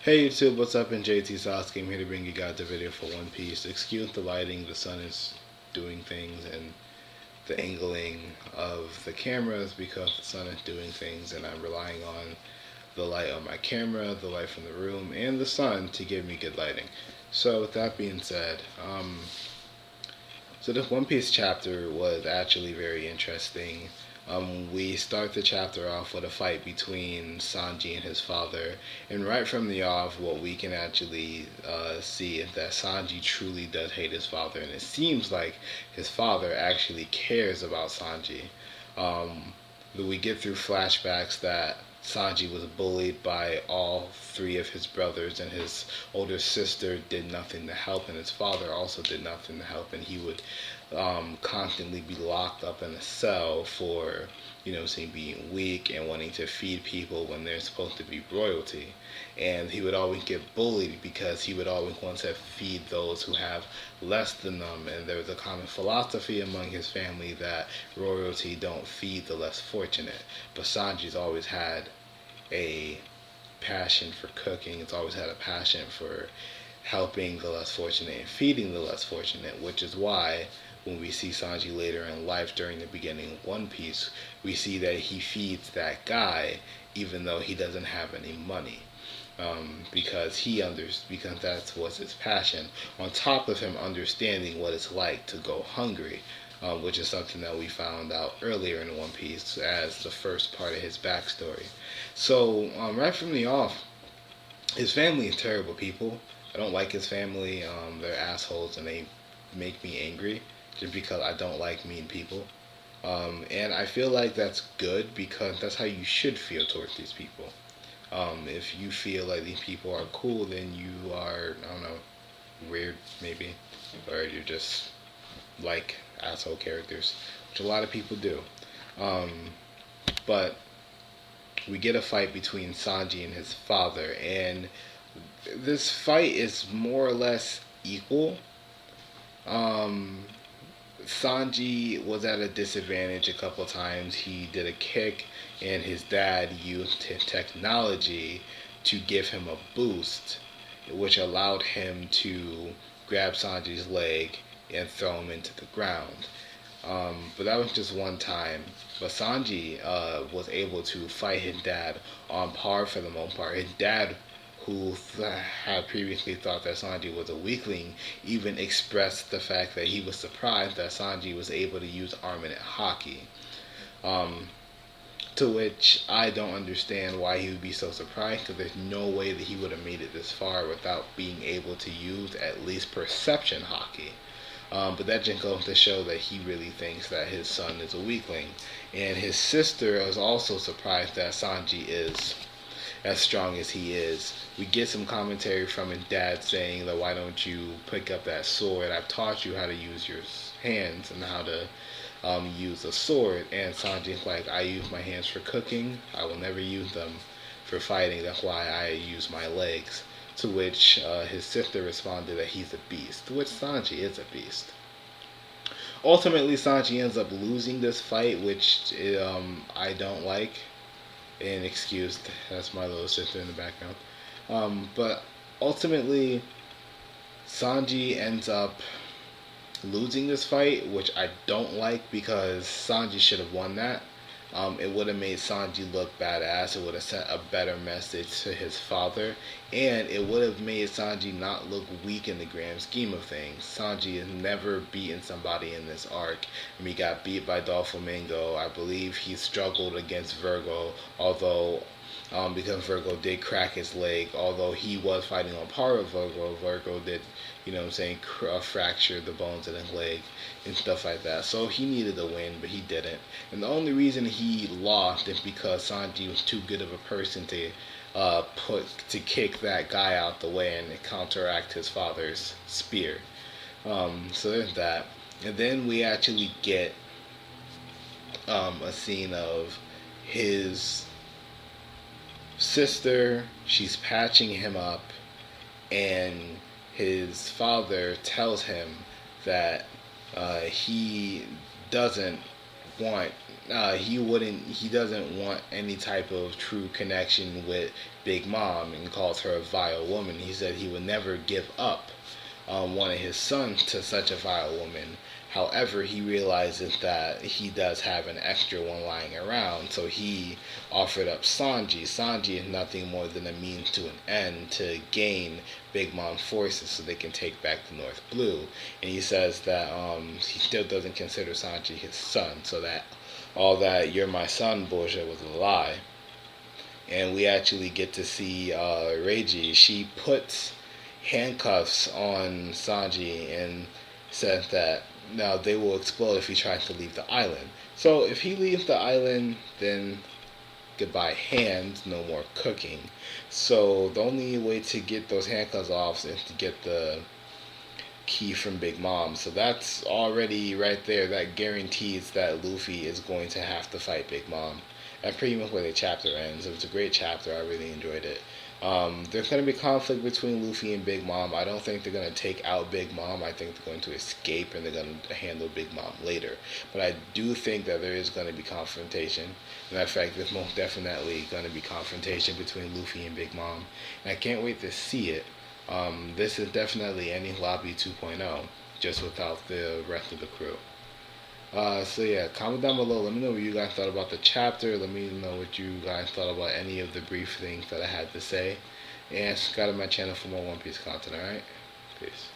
Hey YouTube, what's up? And JT Sasuke. I'm here to bring you guys a video for One Piece. Excuse the lighting, the sun is doing things, and the angling of the cameras because the sun is doing things, and I'm relying on the light on my camera, the light from the room, and the sun to give me good lighting. So with that being said, so this One Piece chapter was actually very interesting. We start the chapter off with a fight between Sanji and his father, and right from the off, what we can actually see is that Sanji truly does hate his father, and it seems like his father actually cares about Sanji. Um, we get through flashbacks that Sanji was bullied by all three of his brothers, and his older sister did nothing to help, and his father also did nothing to help, and he would constantly be locked up in a cell for, saying being weak and wanting to feed people when they're supposed to be royalty. And he would always get bullied because he would always want to feed those who have less than them. And there was a common philosophy among his family that royalty don't feed the less fortunate. But Sanji's always had a passion for cooking. It's always had a passion for helping the less fortunate and feeding the less fortunate, which is why when we see Sanji later in life during the beginning of One Piece, we see that he feeds that guy even though he doesn't have any money. Because that's what's his passion. On top of him understanding what it's like to go hungry, which is something that we found out earlier in One Piece as the first part of his backstory. So right from the off, his family is terrible people. I don't like his family. They're assholes and they make me angry just because I don't like mean people. And I feel like that's good because that's how you should feel towards these people. If you feel like these people are cool, then you are, I don't know, weird maybe, or you're just like asshole characters, which a lot of people do. Um, but we get a fight between Sanji and his father, and this fight is more or less equal. Um, Sanji was at a disadvantage a couple times. He did a kick, and his dad used technology to give him a boost, which allowed him to grab Sanji's leg and throw him into the ground. But that was just one time. But Sanji was able to fight his dad on par for the most part. His dad, who had previously thought that Sanji was a weakling, even expressed the fact that he was surprised that Sanji was able to use Armament Haki. Um, to which I don't understand why he would be so surprised, because there's no way that he would have made it this far without being able to use at least Perception Haki. But that just goes to show that he really thinks that his son is a weakling. And his sister is also surprised that Sanji is as strong as he is. We get some commentary from his dad saying that why don't you pick up that sword? I've taught you how to use your hands and how to use a sword. And Sanji's like, I use my hands for cooking. I will never use them for fighting. That's why I use my legs. To which his sister responded that he's a beast, to which Sanji is a beast. Ultimately, Sanji ends up losing this fight, which I don't like. And excuse, that's my little sister in the background. But ultimately, Sanji ends up losing this fight, which I don't like because Sanji should have won that. It would have made Sanji look badass. It would have sent a better message to his father, and it would have made Sanji not look weak in the grand scheme of things. Sanji has never beaten somebody in this arc. He got beat by Doflamingo. I believe he struggled against Virgo, although because Virgo did crack his leg, although he was fighting on par with Virgo. Virgo did, fracture the bones in his leg and stuff like that. So he needed a win, but he didn't. And the only reason he lost is because Sanji was too good of a person to kick that guy out the way and counteract his father's spear. So there's that. And then we actually get a scene of his sister. She's patching him up, and his father tells him that he doesn't want he doesn't want any type of true connection with Big Mom, and calls her a vile woman. He said he would never give up one of his sons to such a vile woman. However, he realizes that he does have an extra one lying around, so he offered up Sanji. Sanji is nothing more than a means to an end to gain Big Mom forces so they can take back the North Blue. And he says that he still doesn't consider Sanji his son, so that all that "you're my son" bullshit was a lie. And we actually get to see Reiji. She puts handcuffs on Sanji and says that now they will explode if he tries to leave the island. So if he leaves the island, then goodbye hands, no more cooking. So the only way to get those handcuffs off is to get the key from Big Mom. So that's already right there. That guarantees that Luffy is going to have to fight Big Mom. That's pretty much where the chapter ends. It was a great chapter. I really enjoyed it. There's going to be conflict between Luffy and Big Mom. I don't think they're going to take out Big Mom. I think they're going to escape and they're going to handle Big Mom later. But I do think that there is going to be confrontation. Matter of fact, there's most definitely going to be confrontation between Luffy and Big Mom. And I can't wait to see it. This is definitely Enies Lobby 2.0, just without the rest of the crew. So yeah, comment down below. Let me know what you guys thought about the chapter. Let me know what you guys thought about any of the brief things that I had to say. And subscribe to my channel for more One Piece content, alright? Peace.